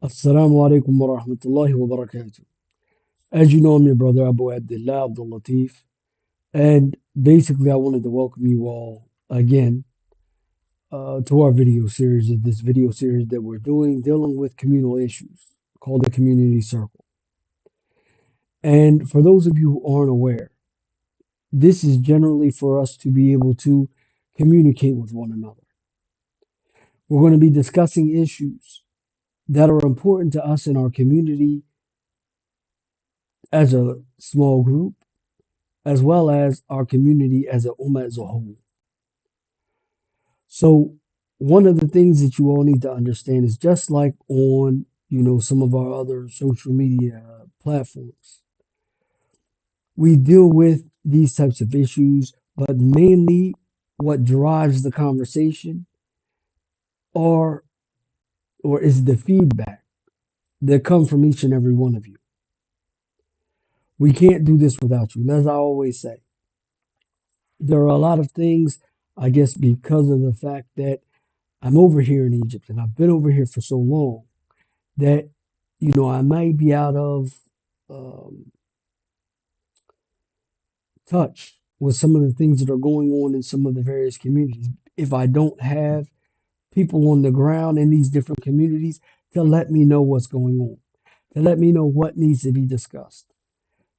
Assalamu alaikum wa rahmatullahi wa barakatuh. As you know, I'm your brother Abdul-Lateef, and basically, I wanted to welcome you all again to our video series. This video series that we're doing dealing with communal issues called the Community Circle. And for those of you who aren't aware, this is generally for us to be able to communicate with one another. We're going to be discussing issues that are important to us in our community as a small group as well as our community as a ummah as a whole. So one of the things that you all need to understand is just like on, some of our other social media platforms, we deal with these types of issues, but mainly what drives the conversation are or is the feedback that come from each and every one of you. We can't do this without you. As I always say, there are a lot of things, I guess, because of the fact that I'm over here in Egypt and I've been over here for so long that, I might be out of um, touch with some of the things that are going on in some of the various communities. If I don't have people on the ground in these different communities to let me know what's going on, to let me know what needs to be discussed,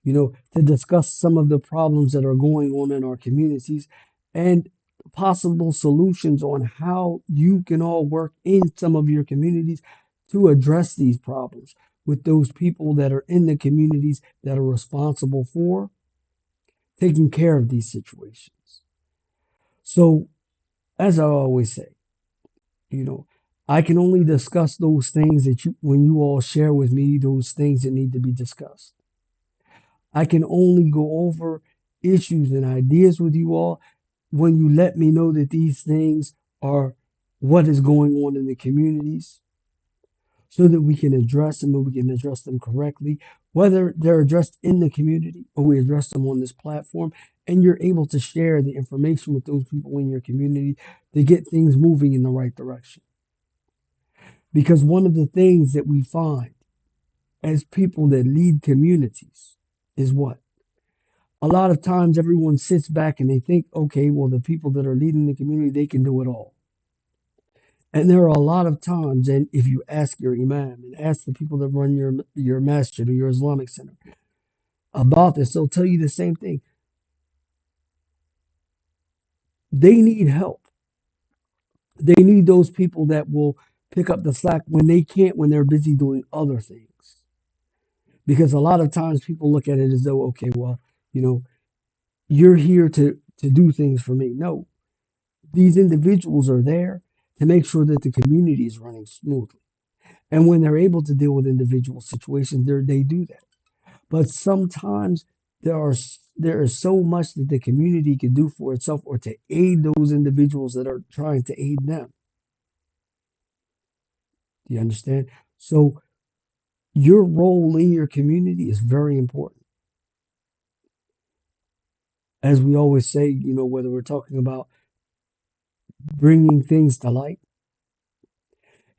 to discuss some of the problems that are going on in our communities and possible solutions on how you can all work in some of your communities to address these problems with those people that are in the communities that are responsible for taking care of these situations. So, as I always say, you know, I can only discuss those things that when you all share with me, those things that need to be discussed. I can only go over issues and ideas with you all when you let me know that these things are what is going on in the communities so that we can address them and we can address them correctly, whether they're addressed in the community or we address them on this platform. And you're able to share the information with those people in your community to get things moving in the right direction. Because one of the things that we find as people that lead communities is what? A lot of times everyone sits back and they think, okay, well, the people that are leading the community, they can do it all. And there are a lot of times, and if you ask your imam and ask the people that run your masjid or your Islamic center about this, they'll tell you the same thing. They need help. They need those people that will pick up the slack when they can't, when they're busy doing other things. Because a lot of times people look at it as though, okay, well, you know, you're here to do things for me. No, these individuals are there to make sure that the community is running smoothly. And when they're able to deal with individual situations, they do that. But sometimes there is so much that the community can do for itself or to aid those individuals that are trying to aid them. Do you understand? So your role in your community is very important. As we always say, whether we're talking about bringing things to light,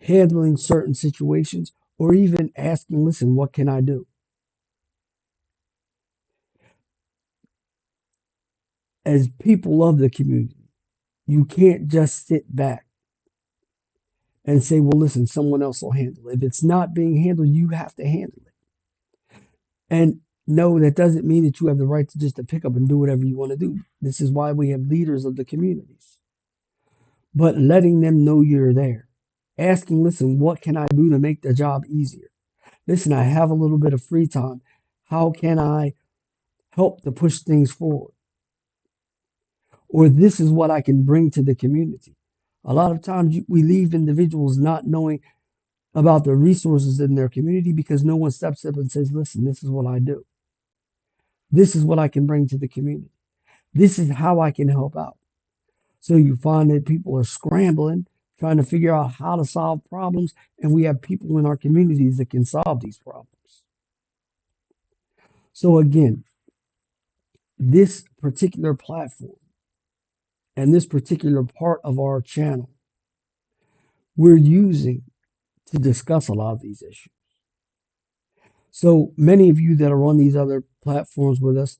handling certain situations, or even asking, listen, what can I do? As people of the community, you can't just sit back and say, well, listen, someone else will handle it. If it's not being handled, you have to handle it. And no, that doesn't mean that you have the right to just to pick up and do whatever you want to do. This is why we have leaders of the communities. But letting them know you're there. Asking, listen, what can I do to make the job easier? Listen, I have a little bit of free time. How can I help to push things forward? Or this is what I can bring to the community. A lot of times we leave individuals not knowing about the resources in their community because no one steps up and says, listen, this is what I do. This is what I can bring to the community. This is how I can help out. So you find that people are scrambling, trying to figure out how to solve problems, and we have people in our communities that can solve these problems. So again, this particular platform and this particular part of our channel, we're using to discuss a lot of these issues. So many of you that are on these other platforms with us,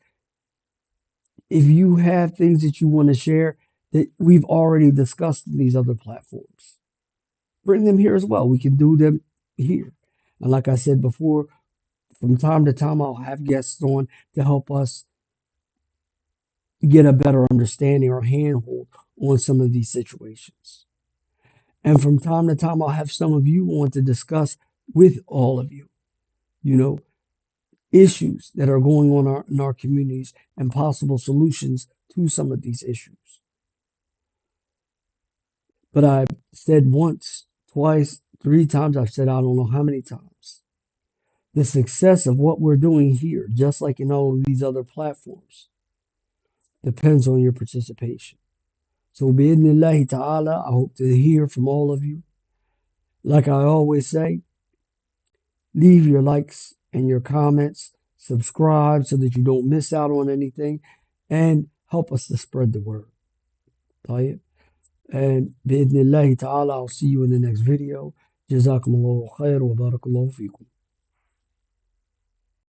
if you have things that you want to share that we've already discussed in these other platforms, bring them here as well. We can do them here. And like I said before, from time to time, I'll have guests on to help us get a better understanding or handhold on some of these situations. And from time to time, I'll have some of you on to discuss with all of you, you know, issues that are going on in our communities and possible solutions to some of these issues. But I've said once, twice, three times, I've said I don't know how many times. The success of what we're doing here, just like in all of these other platforms, depends on your participation. So, bi'idhnillahi ta'ala, I hope to hear from all of you. Like I always say, leave your likes and your comments, subscribe so that you don't miss out on anything, and help us to spread the word. طيب. And bi'idhnillahi ta'ala, I'll see you in the next video. جزاكم الله خير وبارك الله فيكم.